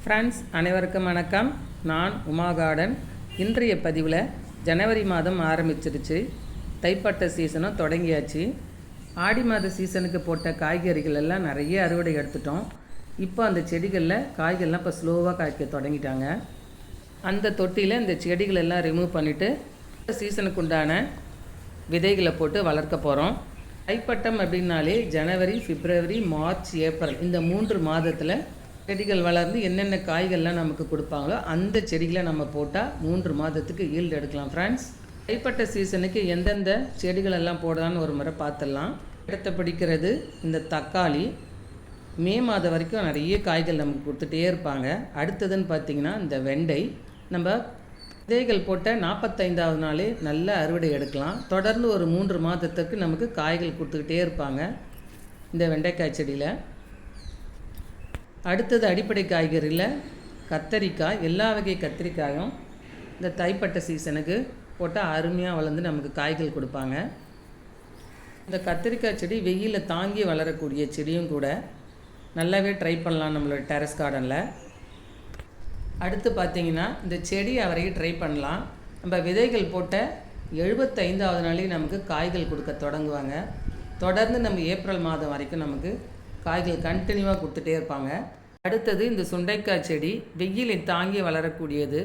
Friends அனைவருக்கும் வணக்கம். நான் உமா கார்டன். இன்றைய பதிவில் ஜனவரி மாதம் ஆரம்பிச்சிருச்சு. தைப்பட்ட சீசனும் தொடங்கியாச்சு. ஆடி மாத சீசனுக்கு போட்ட காய்கறிகள் எல்லாம் நிறைய அறுவடை எடுத்துட்டோம். இப்போ அந்த செடிகளில் காய்கள்லாம் இப்போ ஸ்லோவாக காய்க்க தொடங்கிட்டாங்க. அந்த தொட்டியில் இந்த செடிகள் எல்லாம் ரிமூவ் பண்ணிவிட்டு சீசனுக்கு உண்டான விதைகளை போட்டு வளர்க்க போகிறோம். தைப்பட்டம் அப்படின்னாலே ஜனவரி, பிப்ரவரி, மார்ச், ஏப்ரல் இந்த 3 மாதத்தில் செடிகள் வளர்ந்து என்னென்ன காய்கள்லாம் நமக்கு கொடுப்பாங்களோ அந்த செடிகளை நம்ம போட்டால் 3 மாதத்துக்கு ஈல்டு எடுக்கலாம். ஃப்ரெண்ட்ஸ், தைப்பட்ட சீசனுக்கு எந்தெந்த செடிகளெல்லாம் போடலான்னு ஒரு முறை பார்த்துடலாம். இடத்த பிடிக்கிறது இந்த தக்காளி. மே மாதம் வரைக்கும் நிறைய காய்கள் நமக்கு கொடுத்துட்டே இருப்பாங்க. அடுத்ததுன்னு பார்த்திங்கன்னா இந்த வெண்டை. நம்ம விதைகள் போட்ட 45வது நாளே நல்ல அறுவடை எடுக்கலாம். தொடர்ந்து ஒரு 3 மாதத்துக்கு நமக்கு காய்கள் கொடுத்துக்கிட்டே இருப்பாங்க இந்த வெண்டைக்காய் செடியில். அடுத்தது அடிப்படை காய்கறியில் கத்தரிக்காய். எல்லா வகை கத்திரிக்காயும் இந்த தைப்பட்ட சீசனுக்கு போட்டால் அருமையாக வளர்ந்து நமக்கு காய்கள் கொடுப்பாங்க. இந்த கத்திரிக்காய் செடி வெயிலில் தாங்கி வளரக்கூடிய செடியும் கூட. நல்லாவே ட்ரை பண்ணலாம் நம்மளோட டெரஸ் கார்டனில். அடுத்து பார்த்திங்கன்னா இந்த செடி அவரையும் ட்ரை பண்ணலாம். நம்ம விதைகள் போட்ட 75வது நாளே நமக்கு காய்கள் கொடுக்க தொடங்குவாங்க. தொடர்ந்து நம்ம ஏப்ரல் மாதம் வரைக்கும் நமக்கு காய்கள் கண்டினியூவாக கொடுத்துட்டே இருப்பாங்க. அடுத்தது இந்த சுண்டைக்காய் செடி. வெயிலை தாங்கி வளரக்கூடியது.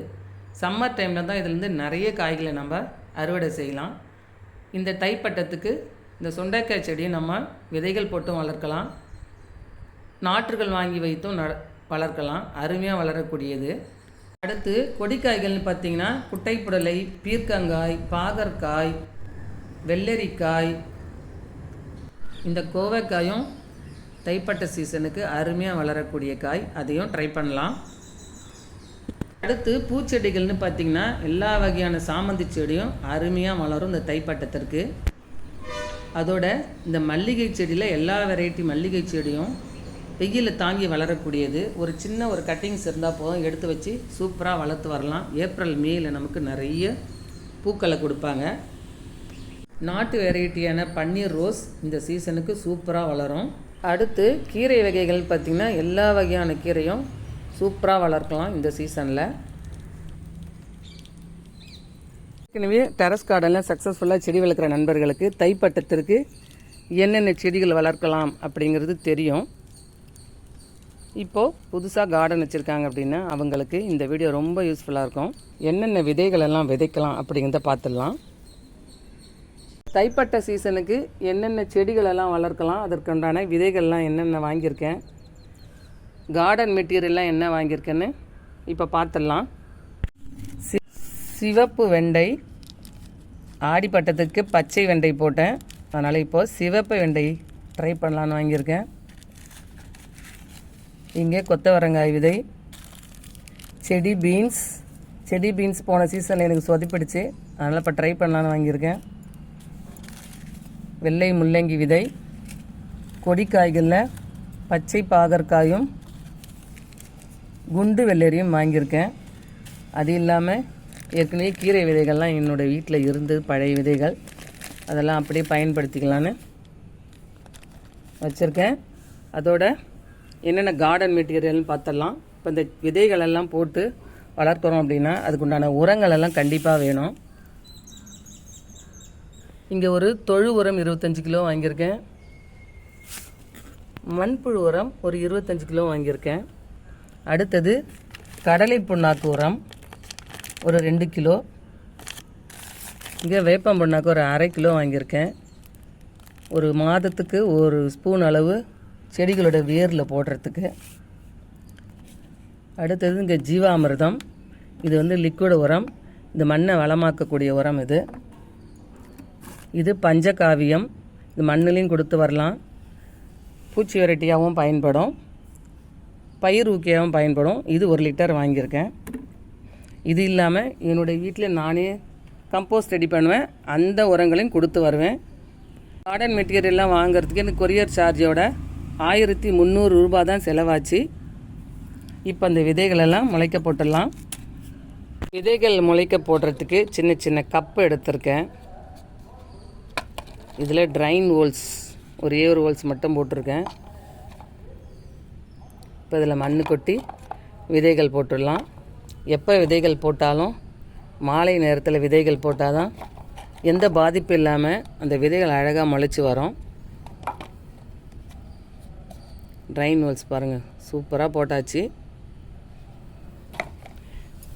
சம்மர் டைமில் தான் இதுலேருந்து நிறைய காய்களை நம்ம அறுவடை செய்யலாம். இந்த தைப்பட்டத்துக்கு இந்த சுண்டைக்காய் செடியை நம்ம விதைகள் போட்டும் வளர்க்கலாம், நாற்றுகள் வாங்கி வைத்தும் வளர்க்கலாம். அருமையாக வளரக்கூடியது. அடுத்து கொடிக்காய்கள்னு பார்த்திங்கன்னா குட்டைப்புடலை, பீர்க்கங்காய், பாகற்காய், வெள்ளரிக்காய், இந்த கோவைக்காயும் தைப்பட்ட சீசனுக்கு அருமையாக வளரக்கூடிய காய். அதையும் ட்ரை பண்ணலாம். அடுத்து பூச்செடிகள்னு பார்த்திங்கன்னா எல்லா வகையான சாமந்தி செடியும் அருமையாக வளரும் இந்த தைப்பட்டத்திற்கு. அதோட இந்த மல்லிகை செடியில் எல்லா வெரைட்டி மல்லிகை செடியும் வெயிலில் தாங்கி வளரக்கூடியது. ஒரு சின்ன ஒரு கட்டிங்ஸ் இருந்தால் போதும், எடுத்து வச்சு சூப்பராக வளர்த்து வரலாம். ஏப்ரல் மேயில் நமக்கு நிறைய பூக்களை கொடுப்பாங்க. நாட்டு வெரைட்டியான பன்னீர் ரோஸ் இந்த சீசனுக்கு சூப்பராக வளரும். அடுத்து கீரை வகைகள் பார்த்திங்கன்னா எல்லா வகையான கீரையும் சூப்பராக வளர்க்கலாம் இந்த சீசனில். ஏற்கனவே டெரஸ் கார்டனில் சக்ஸஸ்ஃபுல்லாக செடி வளர்க்குற நண்பர்களுக்கு தைப்பட்டத்திற்கு என்னென்ன செடிகள் வளர்க்கலாம் அப்படிங்கிறது தெரியும். இப்போது புதுசாக கார்டன் வச்சுருக்காங்க அப்படின்னா அவங்களுக்கு இந்த வீடியோ ரொம்ப யூஸ்ஃபுல்லாக இருக்கும். என்னென்ன விதைகள் எல்லாம் விதைக்கலாம் அப்படிங்கிறத பார்த்துடலாம். தைப்பட்ட சீசனுக்கு என்னென்ன செடிகளெல்லாம் வளர்க்கலாம், அதற்குண்டான விதைகள்லாம் என்னென்ன வாங்கியிருக்கேன், கார்டன் மெட்டீரியல்லாம் என்ன வாங்கியிருக்கேன்னு இப்போ பார்த்துடலாம். சிவப்பு வெண்டை. ஆடிப்பட்டத்துக்கு பச்சை வெண்டை போட்டேன், அதனால் இப்போது சிவப்பு வெண்டை ட்ரை பண்ணலான்னு வாங்கியிருக்கேன். இங்கே கொத்தவரங்காய் விதை. செடி பீன்ஸ் போன சீசனில் எனக்கு சொதிப்பிடிச்சு, அதனால் இப்போ ட்ரை பண்ணலான்னு வாங்கியிருக்கேன். வெள்ளை முள்ளங்கி விதை. கொடிக்காய்களில் பச்சை பாகற்காயும் குண்டு வெள்ளரியும் வாங்கியிருக்கேன். அது இல்லாமல் ஏற்கனவே கீரை விதைகள்லாம் என்னோடய வீட்டில் இருந்து பழைய விதைகள், அதெல்லாம் அப்படியே பயன்படுத்திக்கலான்னு வச்சுருக்கேன். அதோட என்னென்ன கார்டன் மெட்டீரியல்னு பார்த்துடலாம். இப்போ இந்த விதைகளெல்லாம் போட்டு வளர்க்குறோம் அப்படின்னா அதுக்குண்டான உரங்களெல்லாம் கண்டிப்பாக வேணும். இங்கே ஒரு தொழு உரம் 25 கிலோ வாங்கியிருக்கேன். மண்புழு உரம் ஒரு 25 கிலோ வாங்கியிருக்கேன். அடுத்தது கடலை புண்ணாக்கு உரம் ஒரு 2 கிலோ. இங்கே வேப்பம் புண்ணாக்கு ஒரு 1/2 கிலோ வாங்கியிருக்கேன். ஒரு மாதத்துக்கு ஒரு ஸ்பூன் அளவு செடிகளோட வேரில் போடுறதுக்கு. அடுத்தது இங்கே ஜீவாமிர்தம். இது வந்து லிக்விட் உரம், இந்த மண்ணை வளமாக்கக்கூடிய உரம். இது பஞ்சகாவியம். இது மண்ணிலையும் கொடுத்து வரலாம். பூச்சி வெரைட்டியாகவும் பயன்படும், பயிர் ஊக்கியாகவும் பயன்படும். இது 1 லிட்டர் வாங்கியிருக்கேன். இது இல்லாமல் என்னுடைய வீட்டில் நானே கம்போஸ்ட் ரெடி பண்ணுவேன், அந்த உரங்களையும் கொடுத்து வருவேன். கார்டன் மெட்டீரியல்லாம் வாங்குறதுக்கு எனக்கு கொரியர் சார்ஜோட 1300 ரூபா தான் செலவாச்சு. இப்போ அந்த விதைகளெல்லாம் முளைக்க போட்டுடலாம். விதைகள் முளைக்க போடுறதுக்கு சின்ன சின்ன கப்பு எடுத்திருக்கேன். இதில் ட்ரைன் ஹோல்ஸ் ஒரே ஒரு ஹோல்ஸ் மட்டும் போட்டிருக்கேன். இப்போ இதில் மண் கொட்டி விதைகள் போட்டுடலாம். எப்போ விதைகள் போட்டாலும் மாலை நேரத்தில் விதைகள் போட்டால் தான் எந்த பாதிப்பு இல்லாமல் அந்த விதைகள் அழகாக முளைச்சி வரும். ட்ரைன் ஹோல்ஸ் பாருங்கள், சூப்பராக போட்டாச்சு.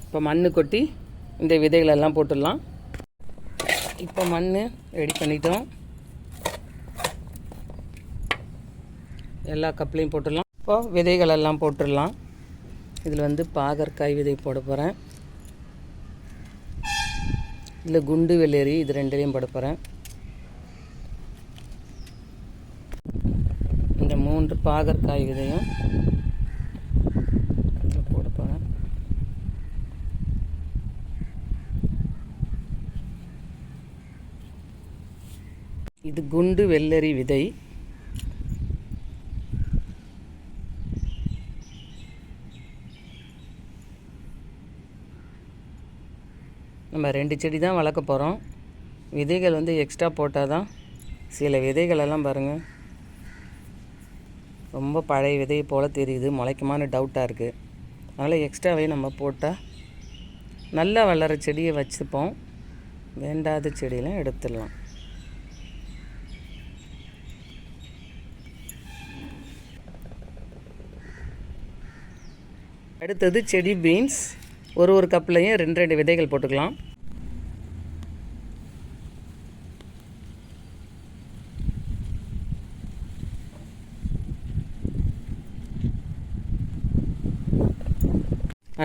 இப்போ மண் கொட்டி இந்த விதைகளெல்லாம் போட்டுடலாம். இப்போ மண் ரெடி பண்ணிட்டோம். எல்லா கப்லையும் போட்டுடலாம். இப்போது விதைகளெல்லாம் போட்டுடலாம். இதில் பாகற்காய் விதை போட போகிறேன். இல்லை குண்டு வெள்ளரி, இது ரெண்டுலேயும் போட போகிறேன். இந்த 3 பாகற்காய் விதையும் போட போகிறேன். இது குண்டு வெள்ளரி விதை. நம்ம 2 செடி தான் வளர்க்க போகிறோம். விதைகள் எக்ஸ்ட்ரா போட்டால் தான், சில விதைகளெல்லாம் பாருங்கள் ரொம்ப பழைய விதை போல் தெரியுது, முளைக்குமான்னு டவுட்டாக இருக்குது. அதனால் எக்ஸ்ட்ராவே நம்ம போட்டால் நல்லா வளர செடியை வச்சுப்போம், வேண்டாத செடியெல்லாம் எடுத்துடலாம். அடுத்தது செடி பீன்ஸ். ஒரு கப்லையும் 2 விதைகள் போட்டுக்கலாம்.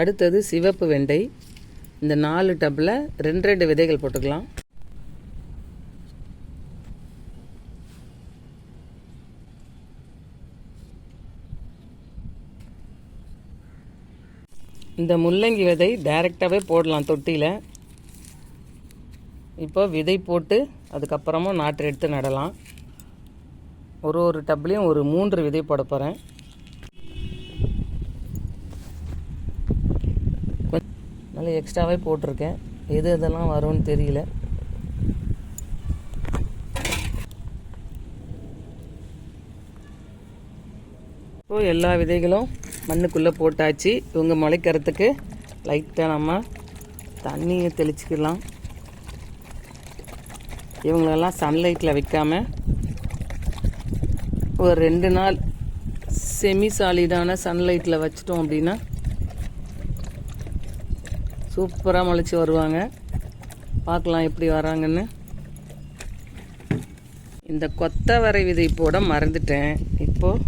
அடுத்தது சிவப்பு வெண்டை. இந்த 4 டப்பில் 2 விதைகள் போட்டுக்கலாம். இந்த முள்ளங்கி விதை டைரெக்டாகவே போடலாம் தொட்டியில். இப்போ விதை போட்டு அதுக்கப்புறமா நாற்று எடுத்து நடலாம். ஒரு டப்லேயும் ஒரு 3 விதை போட போகிறேன். நல்லா எக்ஸ்ட்ராவே போட்டிருக்கேன், எது எதெல்லாம் வரும்னு தெரியல. இப்போ எல்லா விதைகளும் மண்ணுக்குள்ளே போட்டாச்சு. இவங்க முளைக்கிறதுக்கு லைட்டாக நம்ம தண்ணியை தெளிச்சிக்கலாம். இவங்களெல்லாம் சன்லைட்டில் வைக்காமல் ஒரு 2 நாள் செமி சாலிடான சன்லைட்டில் வச்சிட்டோம் அப்படின்னா சூப்பராக முளைச்சி வருவாங்க. பார்க்கலாம் எப்படி வராங்கன்னு. இந்த கொத்தவரை விதை போட மறந்துட்டேன். இப்போது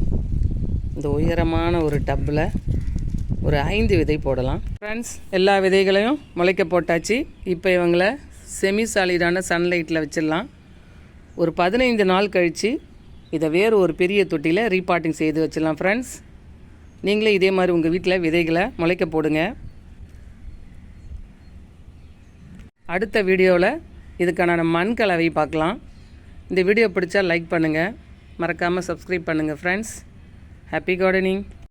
இந்த உயரமான ஒரு டப்பில் ஒரு 5 விதை போடலாம். ஃப்ரெண்ட்ஸ், எல்லா விதைகளையும் முளைக்க போட்டாச்சு. இப்போ இவங்களை செமி சாலிடான சன்லைட்டில் வச்சிடலாம். ஒரு 15 நாள் கழித்து இதை வேறு ஒரு பெரிய தொட்டியில் ரீபாட்டிங் செய்து வச்சிடலாம். ஃப்ரெண்ட்ஸ், நீங்களே இதே மாதிரி உங்கள் வீட்டில் விதைகளை முளைக்க போடுங்க. அடுத்த வீடியோவில் இதுக்கான மண் கலவை பார்க்கலாம். இந்த வீடியோ பிடிச்சா லைக் பண்ணுங்கள், மறக்காமல் சப்ஸ்கிரைப் பண்ணுங்கள். Friends, happy gardening.